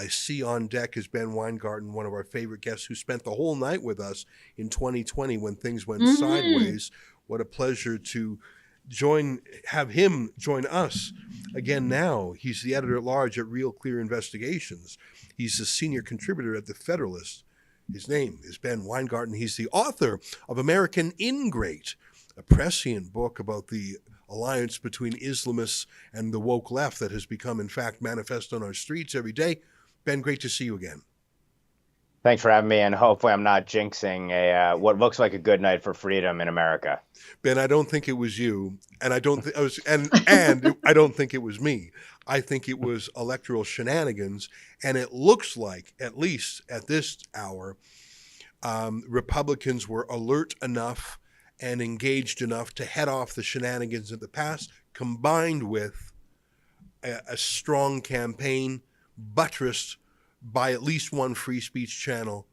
I see on deck is Ben Weingarten, one of our favorite guests who spent the whole night with us in 2020 when things went sideways. What a pleasure to have him join us again now. He's the editor-at-large at Real Clear Investigations. He's a senior contributor at The Federalist. His name is Ben Weingarten. He's the author of American Ingrate, a prescient book about the alliance between Islamists and the woke left that has become, in fact, manifest on our streets every day. Ben, great to see you again. Thanks for having me, and hopefully I'm not jinxing what looks like a good night for freedom in America. Ben, I don't think it was you, and I don't think I don't think it was me. I think it was electoral shenanigans, and it looks like, at least at this hour, Republicans were alert enough and engaged enough to head off the shenanigans of the past, combined with a strong campaign buttressed by at least one free speech channel,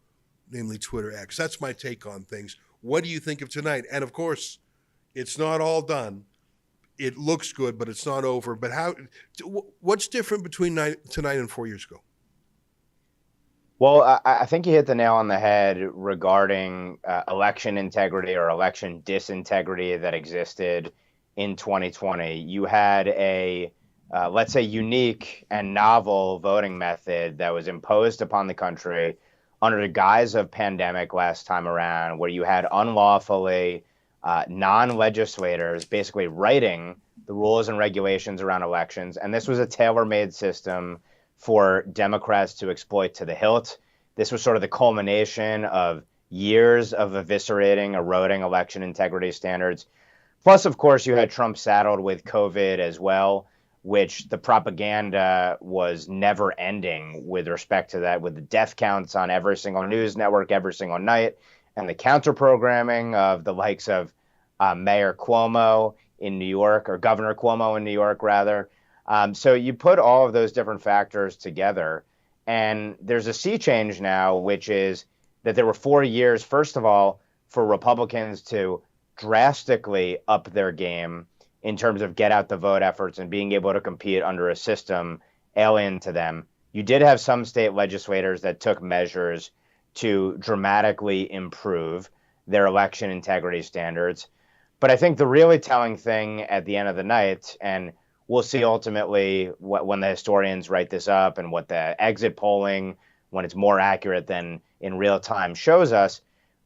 namely Twitter X. That's my take on things. What do you think of tonight? And of course, it's not all done. It looks good, but it's not over. But what's different between tonight and 4 years ago? Well, I think you hit the nail on the head regarding election integrity or election disintegrity that existed in 2020. You had a, let's say, unique and novel voting method that was imposed upon the country under the guise of pandemic last time around, where you had unlawfully non-legislators basically writing the rules and regulations around elections. And this was a tailor-made system for Democrats to exploit to the hilt. This was sort of the culmination of years of eviscerating, eroding election integrity standards. Plus, of course, you had Trump saddled with COVID as well, which the propaganda was never ending with respect to that, with the death counts on every single news network every single night, and the counter programming of the likes of Mayor Cuomo in New York, or Governor Cuomo in New York, rather. So you put all of those different factors together, and there's a sea change now, which is that there were 4 years, first of all, for Republicans to drastically up their game in terms of get out the vote efforts and being able to compete under a system alien to them. You did have some state legislators that took measures to dramatically improve their election integrity standards. But I think the really telling thing at the end of the night, and we'll see ultimately when the historians write this up and what the exit polling, when it's more accurate than in real time, shows us,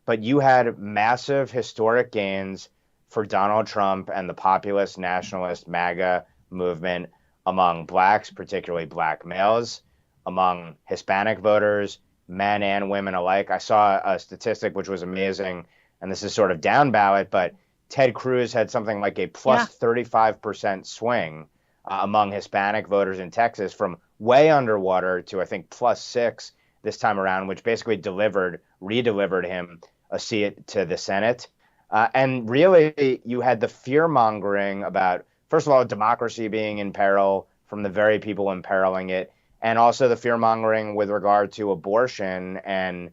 but you had massive historic gains for Donald Trump and the populist nationalist MAGA movement among blacks, particularly black males, among Hispanic voters, men and women alike. I saw a statistic which was amazing, and this is sort of down ballot, but Ted Cruz had something like a plus 35% swing among Hispanic voters in Texas, from way underwater to, I think, +6 this time around, which basically re-delivered him a seat to the Senate. And really, you had the fear-mongering about, first of all, democracy being in peril from the very people imperiling it, and also the fear-mongering with regard to abortion and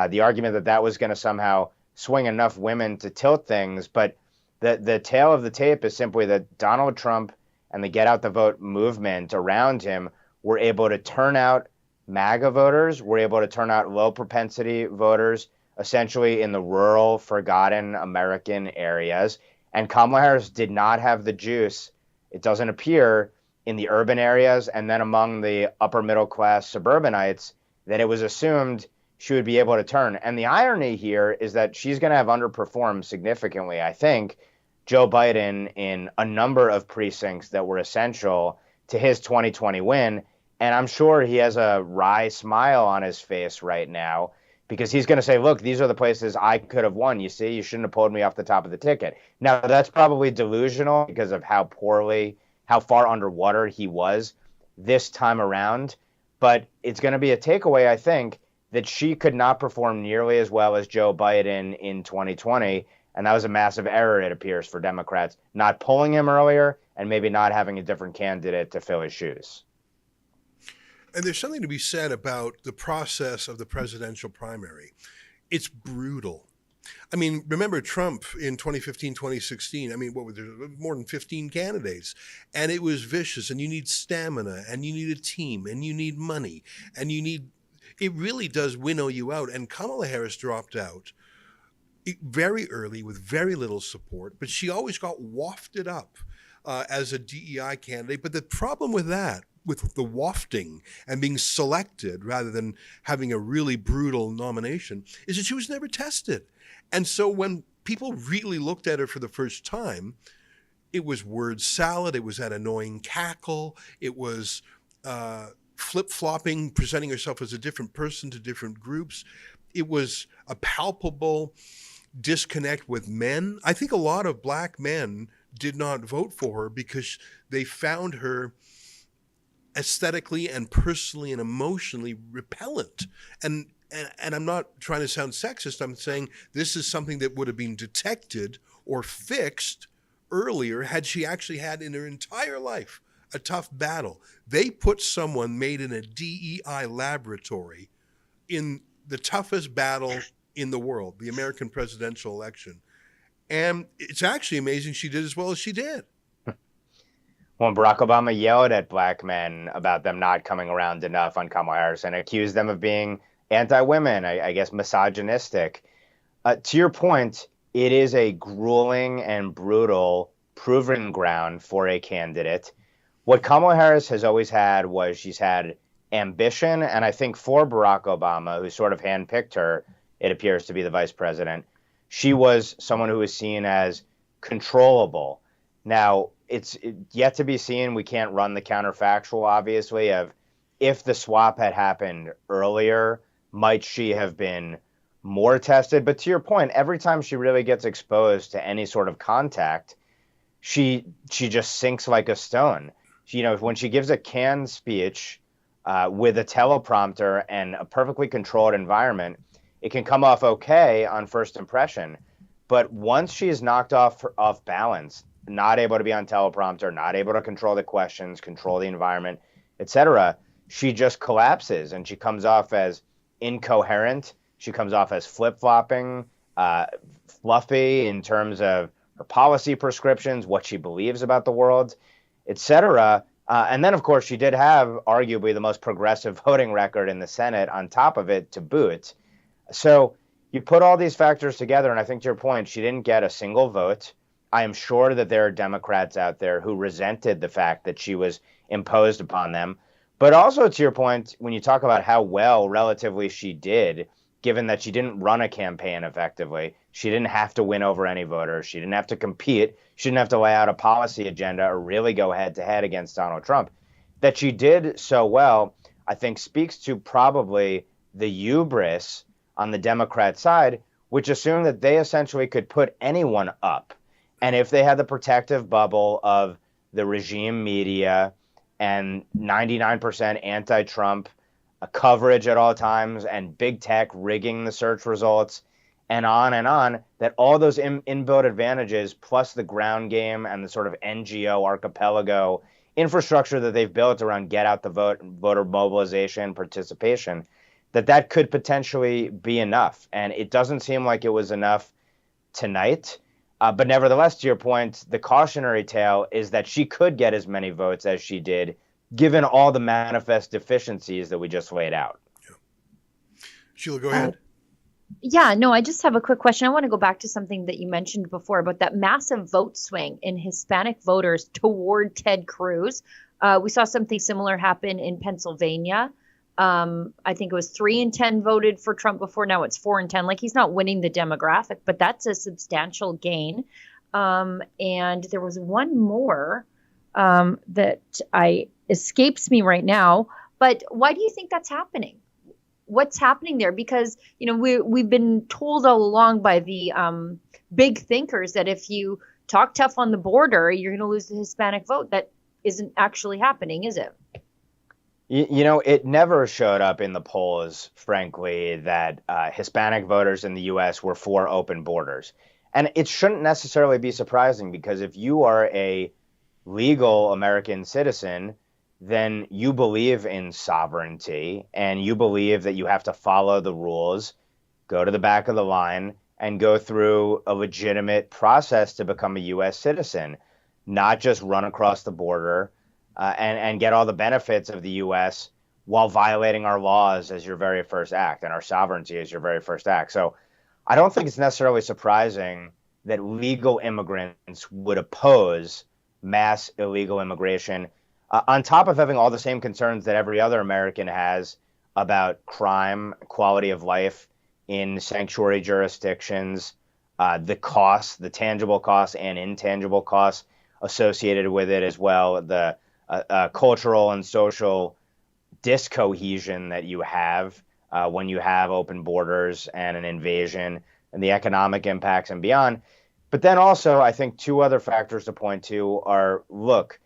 the argument that that was going to somehow swing enough women to tilt things. But the tail of the tape is simply that Donald Trump and the Get Out the Vote movement around him were able to turn out MAGA voters, were able to turn out low-propensity voters, essentially in the rural, forgotten American areas. And Kamala Harris did not have the juice, it doesn't appear, in the urban areas and then among the upper middle class suburbanites that it was assumed she would be able to turn. And the irony here is that she's going to have underperformed significantly, I think, Joe Biden in a number of precincts that were essential to his 2020 win. And I'm sure he has a wry smile on his face right now, because he's going to say, look, these are the places I could have won. You see, you shouldn't have pulled me off the top of the ticket. Now, that's probably delusional because of how far underwater he was this time around. But it's going to be a takeaway, I think, that she could not perform nearly as well as Joe Biden in 2020. And that was a massive error, it appears, for Democrats, not pulling him earlier and maybe not having a different candidate to fill his shoes. And there's something to be said about the process of the presidential primary. It's brutal. I mean, remember Trump in 2015, 2016. I mean, what was there? More than 15 candidates. And it was vicious. And you need stamina, and you need a team, and you need money, and it really does winnow you out. And Kamala Harris dropped out very early with very little support, but she always got wafted up as a DEI candidate. But the problem with that, with the wafting and being selected rather than having a really brutal nomination, is that she was never tested. And so when people really looked at her for the first time, it was word salad, it was that annoying cackle, it was flip-flopping, presenting herself as a different person to different groups. It was a palpable disconnect with men. I think a lot of black men did not vote for her because they found her aesthetically and personally and emotionally repellent. And I'm not trying to sound sexist. I'm saying this is something that would have been detected or fixed earlier had she actually had in her entire life a tough battle. They put someone made in a DEI laboratory in the toughest battle in the world, the American presidential election. And it's actually amazing she did as well as she did. When Barack Obama yelled at black men about them not coming around enough on Kamala Harris and accused them of being anti-women, I guess misogynistic. To your point, it is a grueling and brutal proving ground for a candidate. What Kamala Harris has always had was she's had ambition, and I think for Barack Obama, who sort of handpicked her, it appears to be the vice president, she was someone who was seen as controllable. Now, it's yet to be seen. We can't run the counterfactual, obviously, of if the swap had happened earlier, might she have been more tested? But to your point, every time she really gets exposed to any sort of contact, she just sinks like a stone. When she gives a canned speech with a teleprompter and a perfectly controlled environment, it can come off okay on first impression. But once she is knocked off balance, not able to be on teleprompter, not able to control the questions, control the environment, etc., she just collapses and she comes off as incoherent. She comes off as flip-flopping, fluffy in terms of her policy prescriptions, what she believes about the world, etc. And then, of course, she did have arguably the most progressive voting record in the Senate on top of it to boot. So you put all these factors together, and I think to your point, she didn't get a single vote. I am sure that there are Democrats out there who resented the fact that she was imposed upon them. But also to your point, when you talk about how well relatively she did, given that she didn't run a campaign effectively, she didn't have to win over any voters, she didn't have to compete, she didn't have to lay out a policy agenda or really go head-to-head against Donald Trump. That she did so well, I think speaks to probably the hubris on the Democrat side, which assumed that they essentially could put anyone up. And if they had the protective bubble of the regime media and 99% anti-Trump coverage at all times and big tech rigging the search results and on, that all those inbuilt advantages plus the ground game and the sort of NGO archipelago infrastructure that they've built around get out the vote, voter mobilization, participation, that could potentially be enough. And it doesn't seem like it was enough tonight. But nevertheless, to your point, the cautionary tale is that she could get as many votes as she did, given all the manifest deficiencies that we just laid out. Yeah. Sheila, go ahead. Yeah, no, I just have a quick question. I want to go back to something that you mentioned before about that massive vote swing in Hispanic voters toward Ted Cruz. We saw something similar happen in Pennsylvania. I think it was 3 in 10 voted for Trump before. Now it's 4 in 10. Like, he's not winning the demographic, but that's a substantial gain. And there was one more that escapes me right now. But why do you think that's happening? What's happening there? Because, we've been told all along by the big thinkers that if you talk tough on the border, you're going to lose the Hispanic vote. That isn't actually happening, is it? It never showed up in the polls, frankly, that Hispanic voters in the U.S. were for open borders. And it shouldn't necessarily be surprising, because if you are a legal American citizen, then you believe in sovereignty and you believe that you have to follow the rules, go to the back of the line, and go through a legitimate process to become a U.S. citizen, not just run across the border and get all the benefits of the U.S. while violating our laws as your very first act and our sovereignty as your very first act. So I don't think it's necessarily surprising that legal immigrants would oppose mass illegal immigration, on top of having all the same concerns that every other American has about crime, quality of life in sanctuary jurisdictions, the costs, the tangible costs and intangible costs associated with it as well, the cultural and social discohesion that you have when you have open borders and an invasion, and the economic impacts and beyond. But then also, I think two other factors to point to are, look,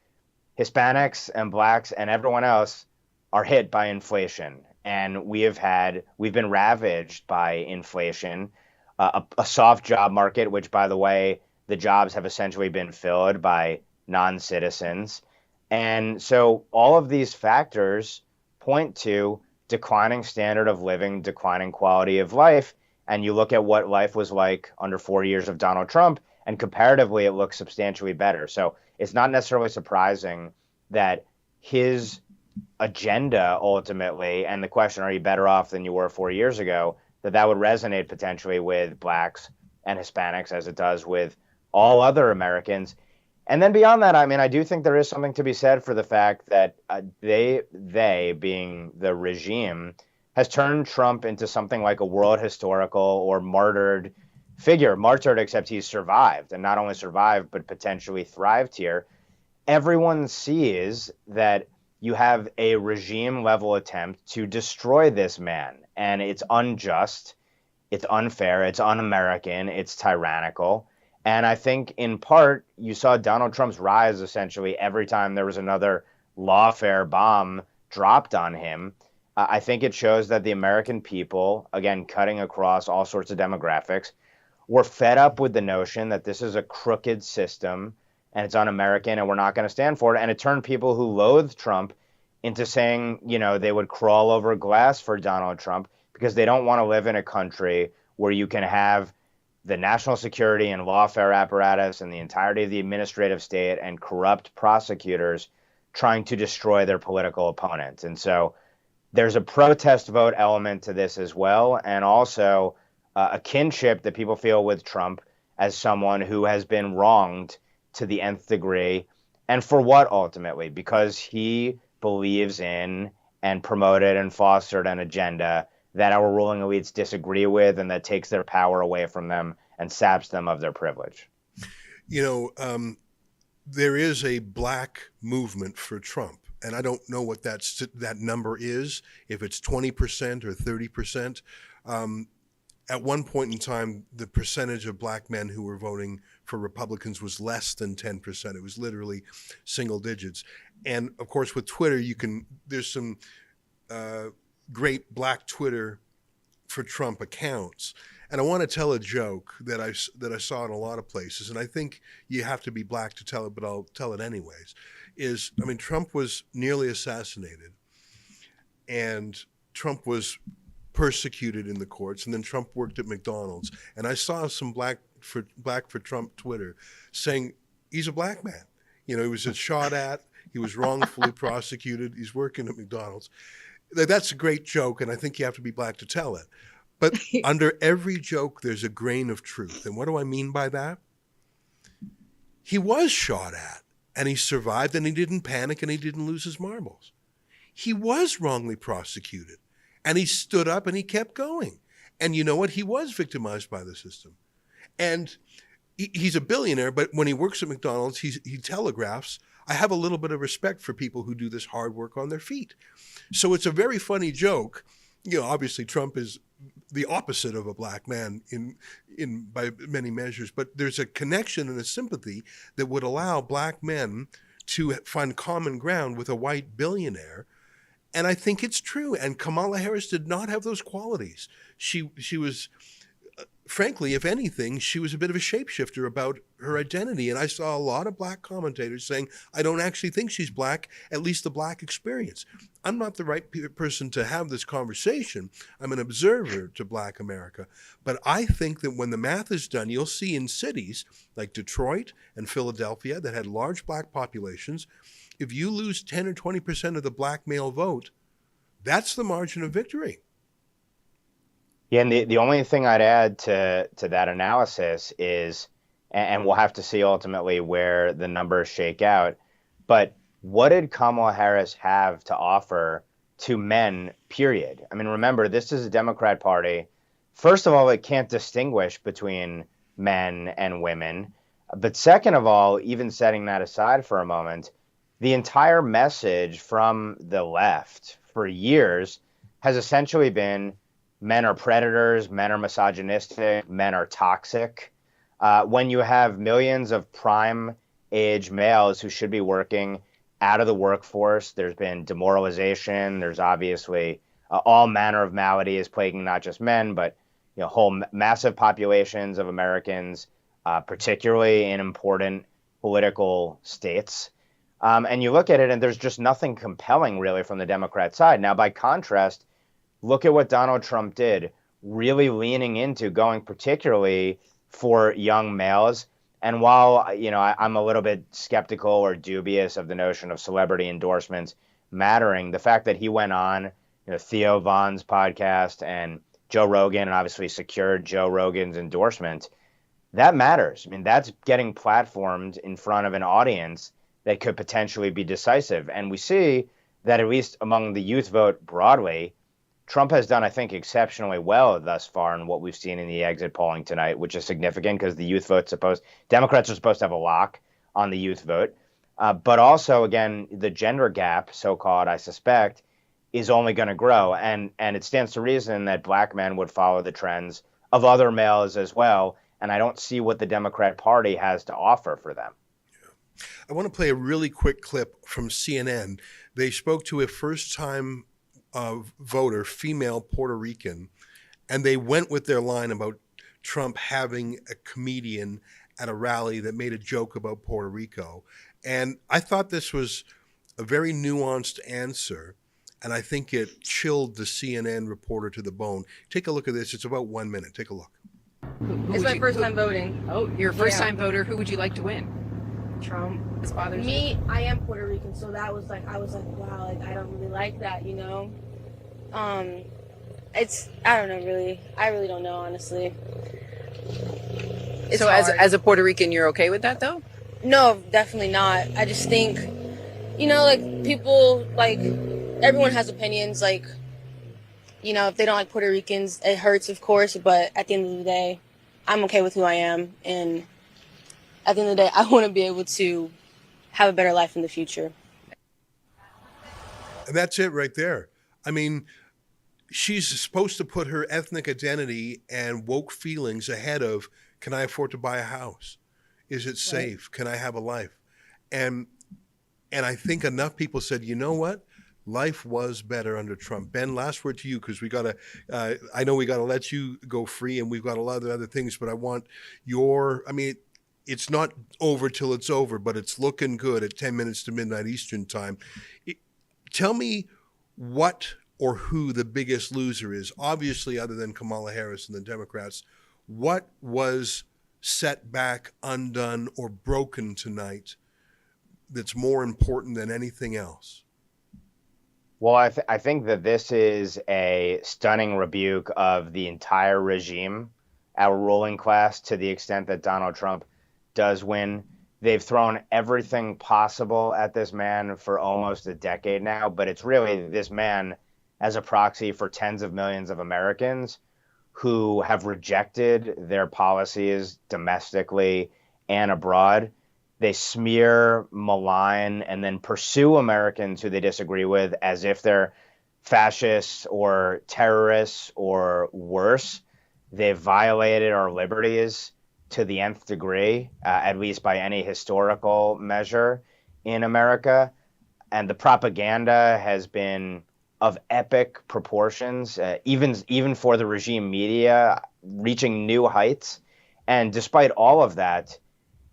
Hispanics and blacks and everyone else are hit by inflation. And we've been ravaged by inflation, a soft job market, which, by the way, the jobs have essentially been filled by non-citizens. And so all of these factors point to declining standard of living, declining quality of life. And you look at what life was like under 4 years of Donald Trump, and comparatively, it looks substantially better. So it's not necessarily surprising that his agenda ultimately, and the question, are you better off than you were 4 years ago, that would resonate potentially with blacks and Hispanics as it does with all other Americans. And then beyond that, I mean, I do think there is something to be said for the fact that they being the regime, has turned Trump into something like a world historical or martyred figure. Martyred, except he's survived, and not only survived, but potentially thrived here. Everyone sees that you have a regime-level attempt to destroy this man, and it's unjust, it's unfair, it's un-American, it's tyrannical. And I think, in part, you saw Donald Trump's rise, essentially, every time there was another lawfare bomb dropped on him. I think it shows that the American people, again, cutting across all sorts of demographics, were fed up with the notion that this is a crooked system and it's un-American and we're not going to stand for it. And it turned people who loathed Trump into saying, you know, they would crawl over glass for Donald Trump because they don't want to live in a country where you can have the national security and lawfare apparatus and the entirety of the administrative state and corrupt prosecutors trying to destroy their political opponents. And so there's a protest vote element to this as well, and also a kinship that people feel with Trump as someone who has been wronged to the nth degree. And for what, ultimately? Because he believes in and promoted and fostered an agenda that our ruling elites disagree with and that takes their power away from them and saps them of their privilege. You know, there is a black movement for Trump. And I don't know what that number is, if it's 20% or 30%. At one point in time, the percentage of black men who were voting for Republicans was less than 10%. It was literally single digits. And of course, with Twitter, there's some great black Twitter for Trump accounts. And I want to tell a joke that I saw in a lot of places, and I think you have to be black to tell it, but I'll tell it anyways. Trump was nearly assassinated, and Trump was persecuted in the courts, and then Trump worked at McDonald's. And I saw some black for Trump Twitter saying he's a black man. You know, he was shot at, he was wrongfully prosecuted, he's working at McDonald's. That's a great joke, and I think you have to be black to tell it. But under every joke, there's a grain of truth. And what do I mean by that? He was shot at, and he survived, and he didn't panic, and he didn't lose his marbles. He was wrongly prosecuted, and he stood up, and he kept going. And you know what? He was victimized by the system. And he's a billionaire, but when he works at McDonald's, he telegraphs, I have a little bit of respect for people who do this hard work on their feet. So it's a very funny joke. You know, obviously Trump is the opposite of a black man in by many measures, but there's a connection and a sympathy that would allow black men to find common ground with a white billionaire. And I think it's true. And Kamala Harris did not have those qualities. She was frankly, if anything, she was a bit of a shapeshifter about her identity. And I saw a lot of black commentators saying, I don't actually think she's black, at least the black experience. I'm not the right person to have this conversation. I'm an observer to black America. But I think that when the math is done, you'll see in cities like Detroit and Philadelphia that had large black populations, if you lose 10 or 20% of the black male vote, that's the margin of victory. Yeah, and the only thing I'd add to that analysis is, and we'll have to see ultimately where the numbers shake out, but what did Kamala Harris have to offer to men, period? I mean, remember, this is a Democrat Party. First of all, it can't distinguish between men and women. But second of all, even setting that aside for a moment, the entire message from the left for years has essentially been men are predators, men are misogynistic, men are toxic. When you have millions of prime age males who should be working out of the workforce, there's been demoralization. There's obviously all manner of maladies plaguing not just men, but whole massive populations of Americans, particularly in important political states. And you look at it and there's just nothing compelling really from the Democrat side. Now, by contrast, look at what Donald Trump did, really leaning into going particularly for young males. And while, I'm a little bit skeptical or dubious of the notion of celebrity endorsements mattering, the fact that he went on, Theo Von's podcast and Joe Rogan and obviously secured Joe Rogan's endorsement, that matters. I mean, that's getting platformed in front of an audience that could potentially be decisive. And we see that at least among the youth vote broadly, Trump has done, I think, exceptionally well thus far in what we've seen in the exit polling tonight, which is significant because the youth vote Democrats are supposed to have a lock on the youth vote. But also, again, the gender gap, so-called, I suspect, is only going to grow. And it stands to reason that black men would follow the trends of other males as well. And I don't see what the Democrat Party has to offer for them. I want to play a really quick clip from CNN. They spoke to a first-time voter, female Puerto Rican, and they went with their line about Trump having a comedian at a rally that made a joke about Puerto Rico. And I thought this was a very nuanced answer, and I think it chilled the CNN reporter to the bone. Take a look at this. It's about 1 minute. Take a look. It's my first time voting. Oh, you're a first-time voter. Who would you like to win? Trump. This bothers Me, I am Puerto Rican, so that was like, I was like, wow, like I don't really like that, I don't know, really. I really don't know, honestly. It's so hard. as a Puerto Rican, you're okay with that, though? No, definitely not. I just think, like people, like everyone has opinions. Like, if they don't like Puerto Ricans, it hurts, of course. But at the end of the day, I'm okay with who I am, and at the end of the day, I want to be able to have a better life in the future. And that's it right there. I mean, she's supposed to put her ethnic identity and woke feelings ahead of, can I afford to buy a house? Is it safe? Can I have a life? And I think enough people said, you know what? Life was better under Trump. Ben, last word to you, because I know we got to let you go free and we've got a lot of other things, but I want it's not over till it's over, but it's looking good at 10 minutes to midnight Eastern time. Tell me what or who the biggest loser is, obviously other than Kamala Harris and the Democrats. What was set back, undone, or broken tonight that's more important than anything else? Well, I think that this is a stunning rebuke of the entire regime, our ruling class, to the extent that Donald Trump does win. They've thrown everything possible at this man for almost a decade now, but it's really this man as a proxy for tens of millions of Americans who have rejected their policies domestically and abroad. They smear, malign, and then pursue Americans who they disagree with as if they're fascists or terrorists or worse. They've violated our liberties to the nth degree, at least by any historical measure in America. And the propaganda has been of epic proportions, even for the regime media, reaching new heights. And despite all of that,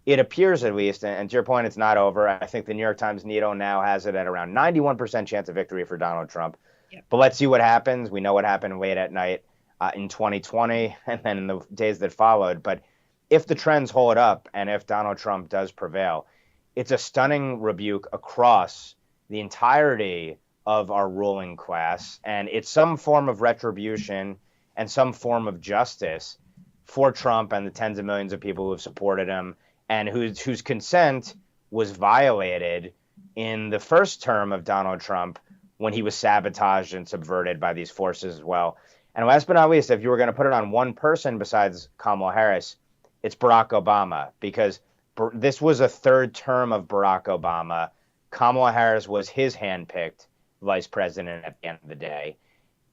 it appears, at least, and to your point, it's not over. I think the New York Times NITO now has it at around 91% chance of victory for Donald Trump. Yep. But let's see what happens. We know what happened late at night in 2020 and then in the days that followed. But if the trends hold up and if Donald Trump does prevail, it's a stunning rebuke across the entirety of our ruling class. And it's some form of retribution and some form of justice for Trump and the tens of millions of people who have supported him and whose consent was violated in the first term of Donald Trump when he was sabotaged and subverted by these forces as well. And last but not least, if you were going to put it on one person besides Kamala Harris, it's Barack Obama, because this was a third term of Barack Obama. Kamala Harris was his handpicked vice president at the end of the day.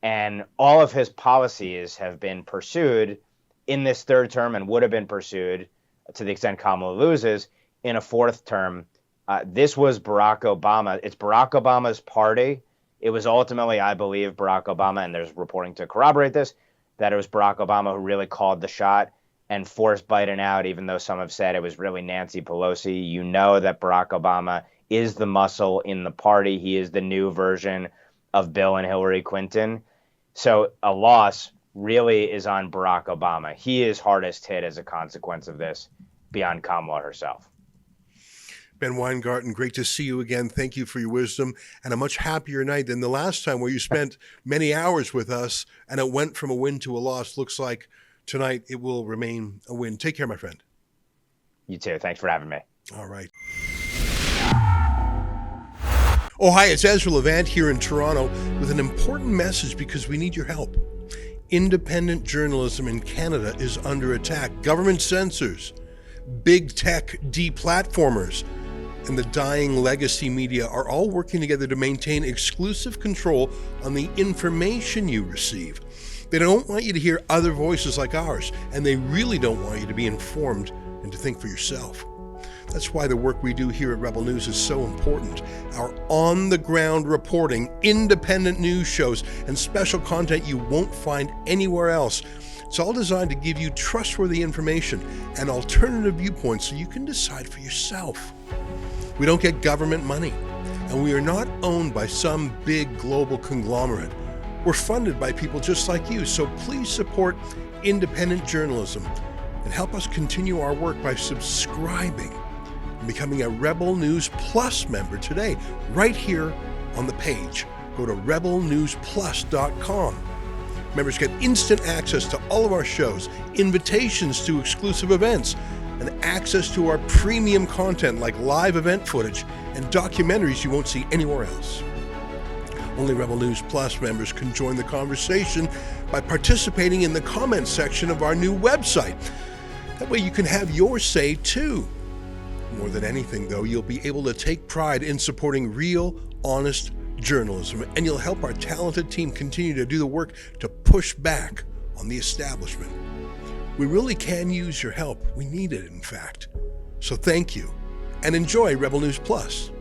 And all of his policies have been pursued in this third term and would have been pursued to the extent Kamala loses in a fourth term. This was Barack Obama. It's Barack Obama's party. It was ultimately, I believe, Barack Obama, and there's reporting to corroborate this, that it was Barack Obama who really called the shot and forced Biden out, even though some have said it was really Nancy Pelosi. You know that Barack Obama is the muscle in the party. He is the new version of Bill and Hillary Clinton. So a loss really is on Barack Obama. He is hardest hit as a consequence of this, beyond Kamala herself. Ben Weingarten, great to see you again. Thank you for your wisdom, and a much happier night than the last time where you spent many hours with us and it went from a win to a loss. Looks like tonight it will remain a win. Take care, my friend. You too. Thanks for having me. All right. Oh, hi, it's Ezra Levant here in Toronto with an important message because we need your help. Independent journalism in Canada is under attack. Government censors, big tech deplatformers, and the dying legacy media are all working together to maintain exclusive control on the information you receive. They don't want you to hear other voices like ours, and they really don't want you to be informed and to think for yourself. That's why the work we do here at Rebel News is so important. Our on-the-ground reporting, independent news shows, and special content you won't find anywhere else. It's all designed to give you trustworthy information and alternative viewpoints so you can decide for yourself. We don't get government money, and we are not owned by some big global conglomerate. We're funded by people just like you, so please support independent journalism and help us continue our work by subscribing and becoming a Rebel News Plus member today, right here on the page. Go to rebelnewsplus.com. Members get instant access to all of our shows, invitations to exclusive events, and access to our premium content like live event footage and documentaries you won't see anywhere else. Only Rebel News Plus members can join the conversation by participating in the comments section of our new website. That way you can have your say too. More than anything, though, you'll be able to take pride in supporting real, honest journalism, and you'll help our talented team continue to do the work to push back on the establishment. We really can use your help. We need it, in fact. So thank you, and enjoy Rebel News Plus.